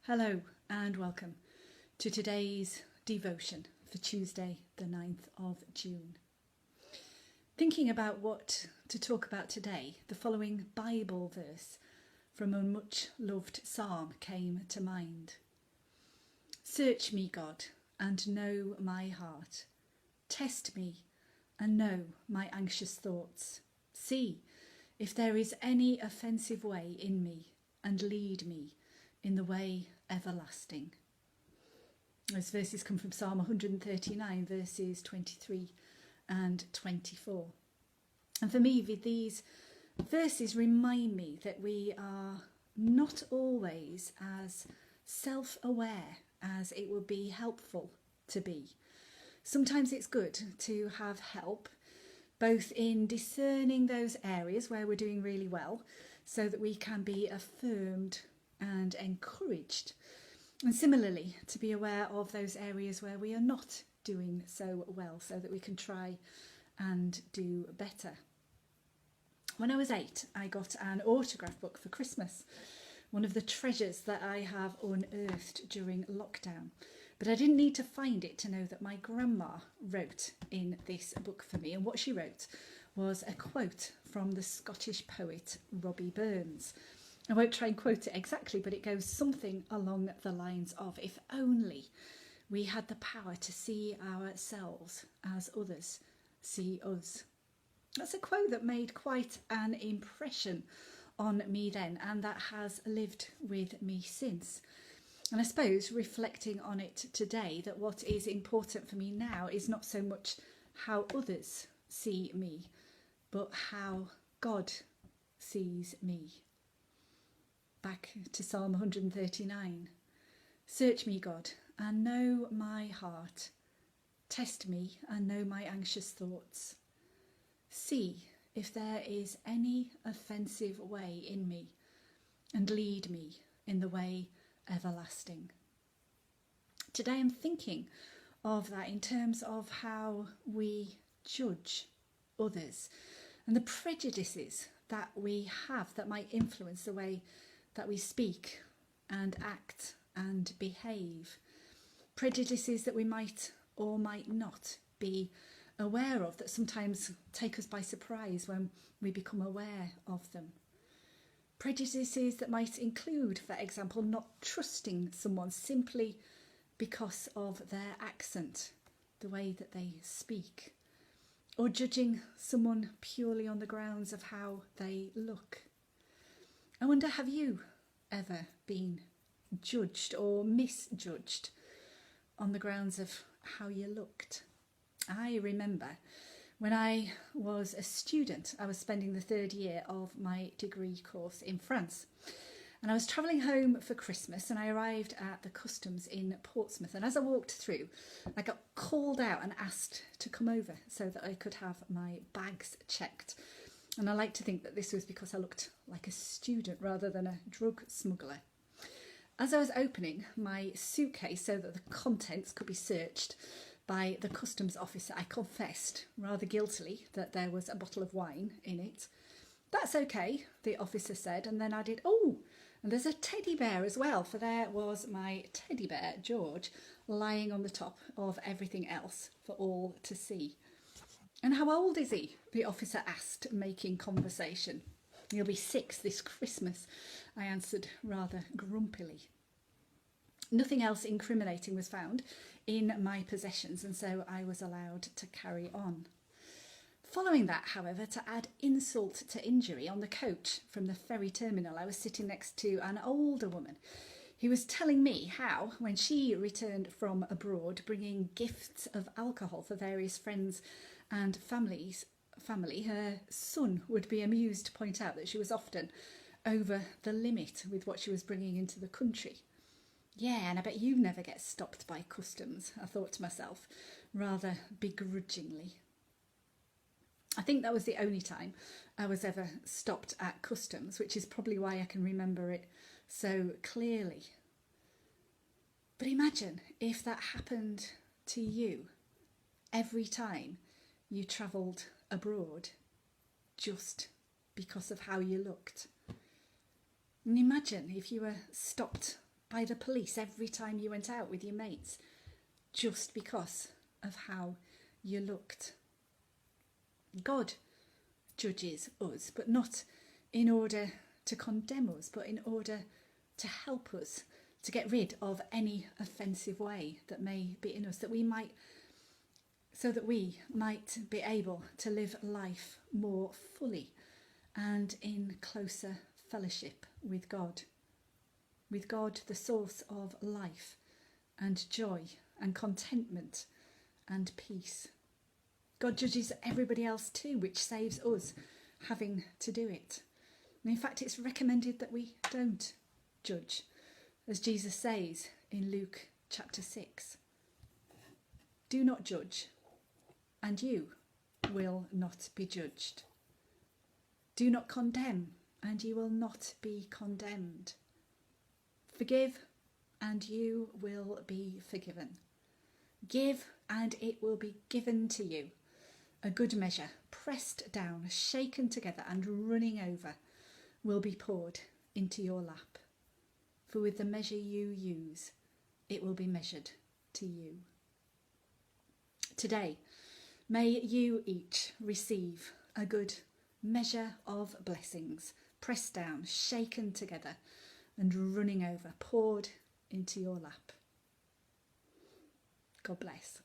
Hello and welcome to today's devotion for Tuesday the 9th of June. Thinking about what to talk about today, the following Bible verse from a much loved psalm came to mind. Search me, God, and know my heart. Test me and know my anxious thoughts. See if there is any offensive way in me, and lead me in the way everlasting. Those verses come from Psalm 139, verses 23 and 24. And for me, these verses remind me that we are not always as self-aware as it would be helpful to be. Sometimes it's good to have help, both in discerning those areas where we're doing really well, so that we can be affirmed and encouraged. And similarly, to be aware of those areas where we are not doing so well, so that we can try and do better. When I was 8, I got an autograph book for Christmas, one of the treasures that I have unearthed during lockdown. But I didn't need to find it to know that my grandma wrote in this book for me, and what she wrote was a quote from the Scottish poet Robbie Burns. I won't try and quote it exactly, but it goes something along the lines of, if only we had the power to see ourselves as others see us. That's a quote that made quite an impression on me then, and that has lived with me since. And I suppose reflecting on it today, that what is important for me now is not so much how others see me, but how God sees me. Back to Psalm 139. Search me, God, and know my heart. Test me and know my anxious thoughts. See if there is any offensive way in me, and lead me in the way everlasting. Today I'm thinking of that in terms of how we judge others and the prejudices that we have that might influence the way that we speak and act and behave. Prejudices that we might or might not be aware of, that sometimes take us by surprise when we become aware of them. Prejudices that might include, for example, not trusting someone simply because of their accent, the way that they speak, or judging someone purely on the grounds of how they look. I wonder, have you ever been judged or misjudged on the grounds of how you looked? I remember when I was a student, I was spending the third year of my degree course in France. And I was travelling home for Christmas, and I arrived at the customs in Portsmouth. And as I walked through, I got called out and asked to come over so that I could have my bags checked. And I like to think that this was because I looked like a student rather than a drug smuggler. As I was opening my suitcase so that the contents could be searched by the customs officer, I confessed rather guiltily that there was a bottle of wine in it. That's okay, the officer said, and then added, oh, and there's a teddy bear as well, for there was my teddy bear, George, lying on the top of everything else for all to see. And how old is he? The officer asked, making conversation. He'll be 6 this Christmas, I answered rather grumpily. Nothing else incriminating was found in my possessions, and so I was allowed to carry on. Following that, however, to add insult to injury, on the coach from the ferry terminal, I was sitting next to an older woman who was telling me how, when she returned from abroad, bringing gifts of alcohol for various friends and family, her son would be amused to point out that she was often over the limit with what she was bringing into the country. Yeah, and I bet you never get stopped by customs, I thought to myself, rather begrudgingly. I think that was the only time I was ever stopped at customs, which is probably why I can remember it so clearly. But imagine if that happened to you every time you travelled abroad, just because of how you looked. And imagine if you were stopped by the police every time you went out with your mates just because of how you looked. God judges us, but not in order to condemn us, but in order to help us to get rid of any offensive way that may be in us, so that we might be able to live life more fully and in closer fellowship with God, the source of life and joy and contentment and peace. God judges everybody else too, which saves us having to do it. And in fact, it's recommended that we don't judge, as Jesus says in Luke chapter 6. Do not judge, and you will not be judged. Do not condemn, and you will not be condemned. Forgive, and you will be forgiven. Give, and it will be given to you. A good measure, pressed down, shaken together, and running over, will be poured into your lap. For with the measure you use, it will be measured to you. Today, may you each receive a good measure of blessings, pressed down, shaken together, and running over, poured into your lap. God bless.